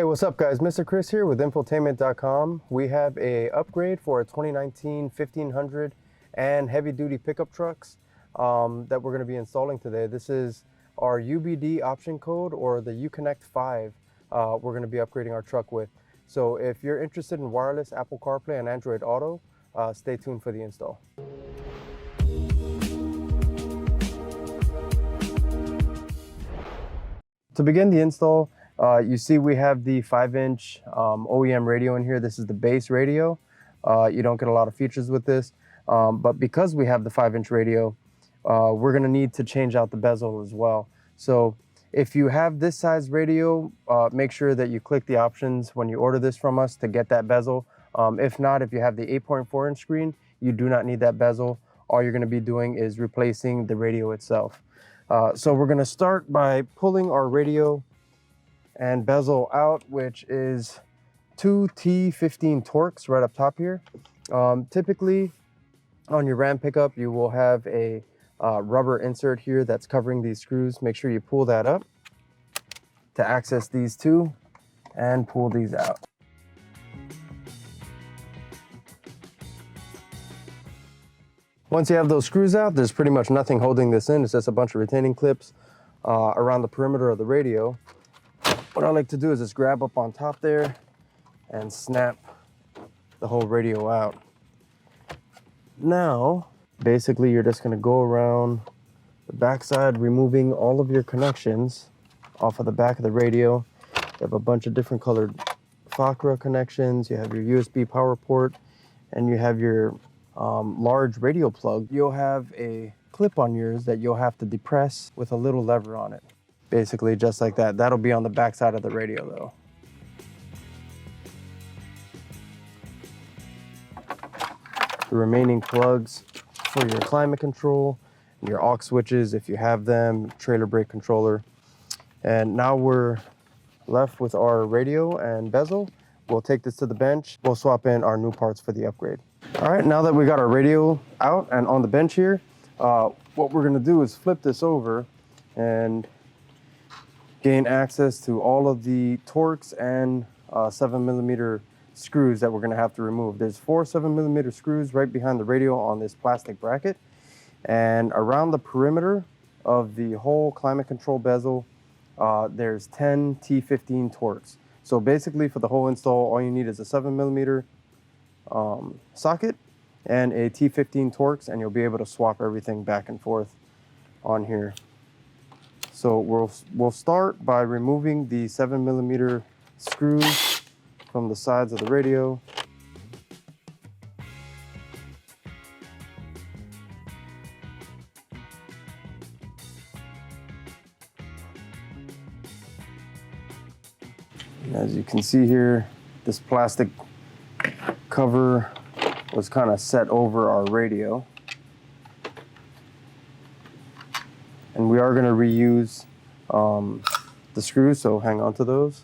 Hey, what's up guys? Mr. Chris here with Infotainment.com. We have a upgrade for a 2019 1500 and heavy duty pickup trucks that we're going to be installing today. This is our UBD option code, or the UConnect 5 we're going to be upgrading our truck with. So if you're interested in wireless Apple Carplay and Android Auto, stay tuned for the install. To begin the install, you see we have the 5-inch OEM radio in here. This is the base radio. You don't get a lot of features with this, but because we have the 5-inch radio, we're going to need to change out the bezel as well. So if you have this size radio, make sure that you click the options when you order this from us to get that bezel. If not, if you have the 8.4-inch screen, you do not need that bezel. All you're going to be doing is replacing the radio itself. So we're going to start by pulling our radio and bezel out, which is 2 T15 Torx right up top here. Typically on your Ram pickup, you will have a rubber insert here that's covering these screws. Make sure you pull that up to access these two and pull these out. Once you have those screws out, there's pretty much nothing holding this in. It's just a bunch of retaining clips around the perimeter of the radio. What I like to do is just grab up on top there and snap the whole radio out. Now, basically you're just gonna go around the backside, removing all of your connections off of the back of the radio. You have a bunch of different colored Fakra connections. You have your USB power port, and you have your large radio plug. You'll have a clip on yours that you'll have to depress with a little lever on it. Basically just like that. That'll be on the back side of the radio though. The remaining plugs for your climate control, your aux switches if you have them, trailer brake controller. And now we're left with our radio and bezel. We'll take this to the bench. We'll swap in our new parts for the upgrade. All right, now that we got our radio out and on the bench here, what we're gonna do is flip this over and gain access to all of the Torx and 7mm screws that we're gonna have to remove. There's 4 7mm screws right behind the radio on this plastic bracket, and around the perimeter of the whole climate control bezel, there's 10 T15 Torx. So basically for the whole install, all you need is a 7mm socket and a T15 Torx, and you'll be able to swap everything back and forth on here. So we'll start by removing the 7mm screws from the sides of the radio. And as you can see here, this plastic cover was kind of set over our radio. And we are going to reuse the screws, so hang on to those.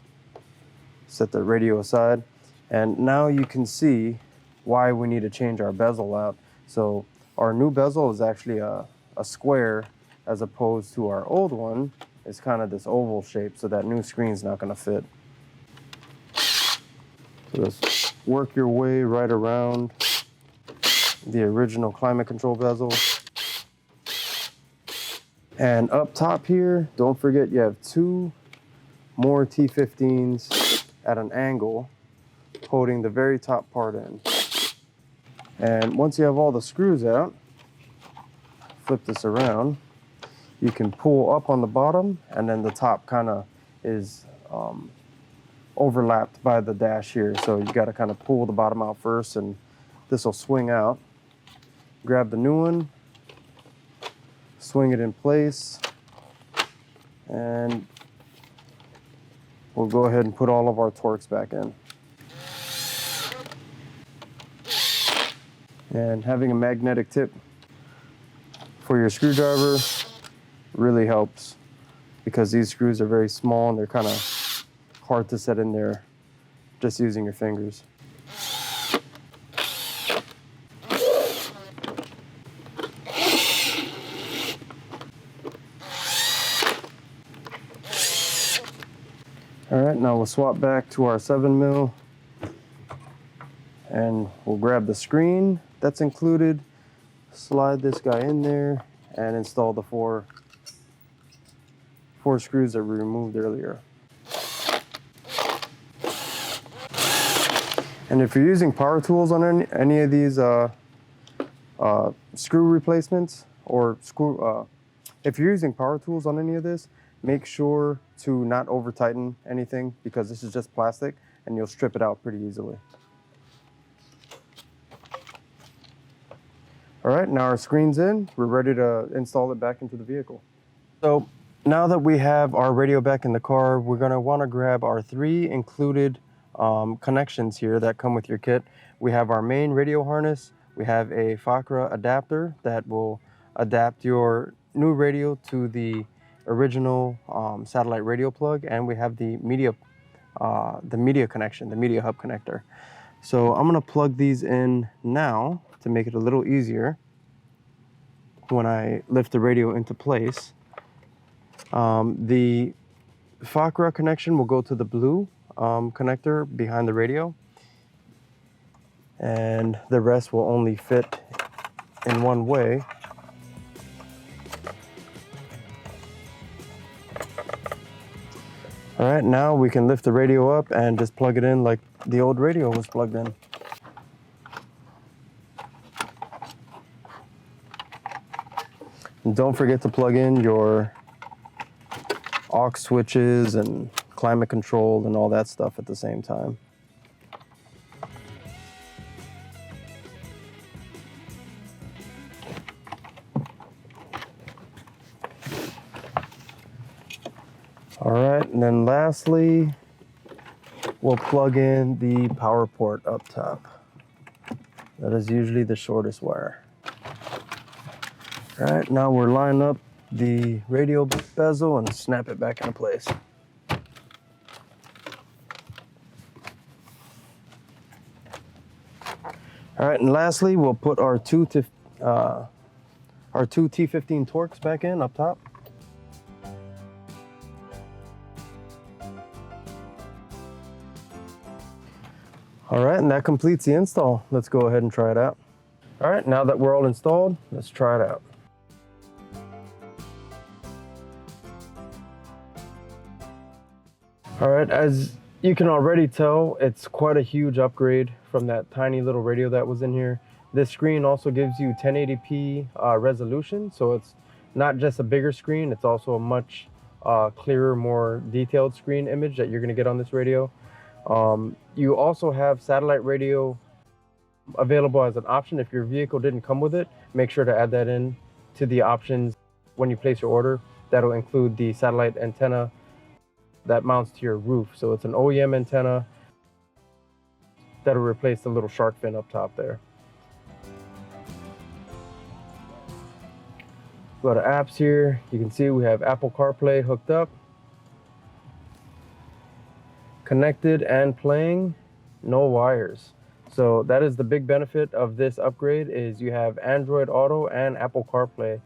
Set the radio aside. And now you can see why we need to change our bezel out. So our new bezel is actually a square, as opposed to our old one is kind of this oval shape, so that new screen's not going to fit. So just work your way right around the original climate control bezel. And up top here, don't forget you have 2 more T15s at an angle holding the very top part in. And once you have all the screws out, flip this around, you can pull up on the bottom, and then the top kind of is overlapped by the dash here. So you got to kind of pull the bottom out first, and this will swing out. Grab the new one, swing it in place, and we'll go ahead and put all of our Torx back in. And having a magnetic tip for your screwdriver really helps, because these screws are very small and they're kind of hard to set in there just using your fingers. All right, now we'll swap back to our 7mm and we'll grab the screen that's included, slide this guy in there, and install the four screws that we removed earlier. And if you're using power tools on any of these screw replacements, or if you're using power tools on any of this, make sure to not over tighten anything, because this is just plastic and you'll strip it out pretty easily. All right, now our screen's in, we're ready to install it back into the vehicle. So now that we have our radio back in the car, we're gonna wanna grab our 3 included connections here that come with your kit. We have our main radio harness, we have a FACRA adapter that will adapt your new radio to the original satellite radio plug, and we have the media connection, the media hub connector. So I'm gonna plug these in now to make it a little easier when I lift the radio into place. The FACRA connection will go to the blue connector behind the radio, and the rest will only fit in one way. All right, now we can lift the radio up and just plug it in like the old radio was plugged in. And don't forget to plug in your aux switches and climate control and all that stuff at the same time. All right, and then lastly, we'll plug in the power port up top. That is usually the shortest wire. All right, now we're lining up the radio bezel and snap it back into place. All right, and lastly, we'll put our two T15 Torx back in up top. All right, and that completes the install. Let's go ahead and try it out. All right, now that we're all installed, let's try it out. All right, as you can already tell, it's quite a huge upgrade from that tiny little radio that was in here. This screen also gives you 1080p resolution, so it's not just a bigger screen, it's also a much clearer, more detailed screen image that you're gonna get on this radio. You also have satellite radio available as an option. If your vehicle didn't come with it, make sure to add that in to the options when you place your order. That'll include the satellite antenna that mounts to your roof. So it's an OEM antenna that'll replace the little shark fin up top there. Go to apps here. You can see we have Apple CarPlay hooked up, connected and playing, no wires. So that is the big benefit of this upgrade, is you have Android Auto and Apple CarPlay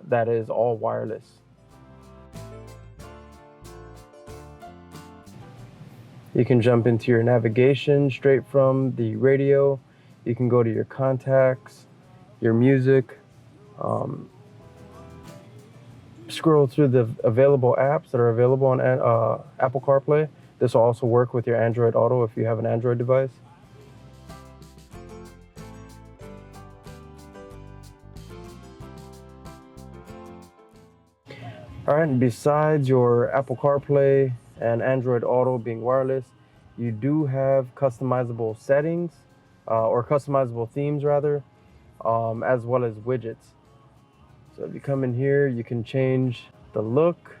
that is all wireless. You can jump into your navigation straight from the radio. You can go to your contacts, your music, scroll through the available apps that are available on Apple CarPlay. This will also work with your Android Auto if you have an Android device. All right, and besides your Apple CarPlay and Android Auto being wireless, you do have customizable settings, or customizable themes rather, as well as widgets. So if you come in here, you can change the look.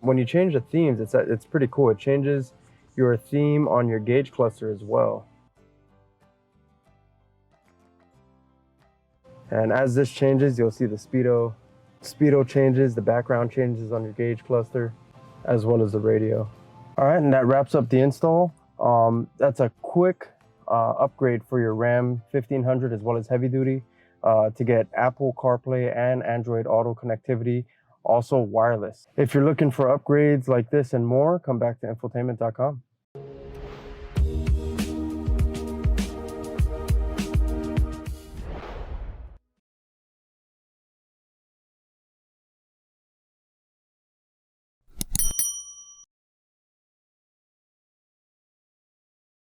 When you change the themes, it's pretty cool. It changes your theme on your gauge cluster as well. And as this changes, you'll see the speedo changes, the background changes on your gauge cluster, as well as the radio. All right, and that wraps up the install. That's a quick upgrade for your Ram 1500 as well as heavy duty to get Apple CarPlay and Android Auto connectivity also wireless. If you're looking for upgrades like this and more, come back to infotainment.com.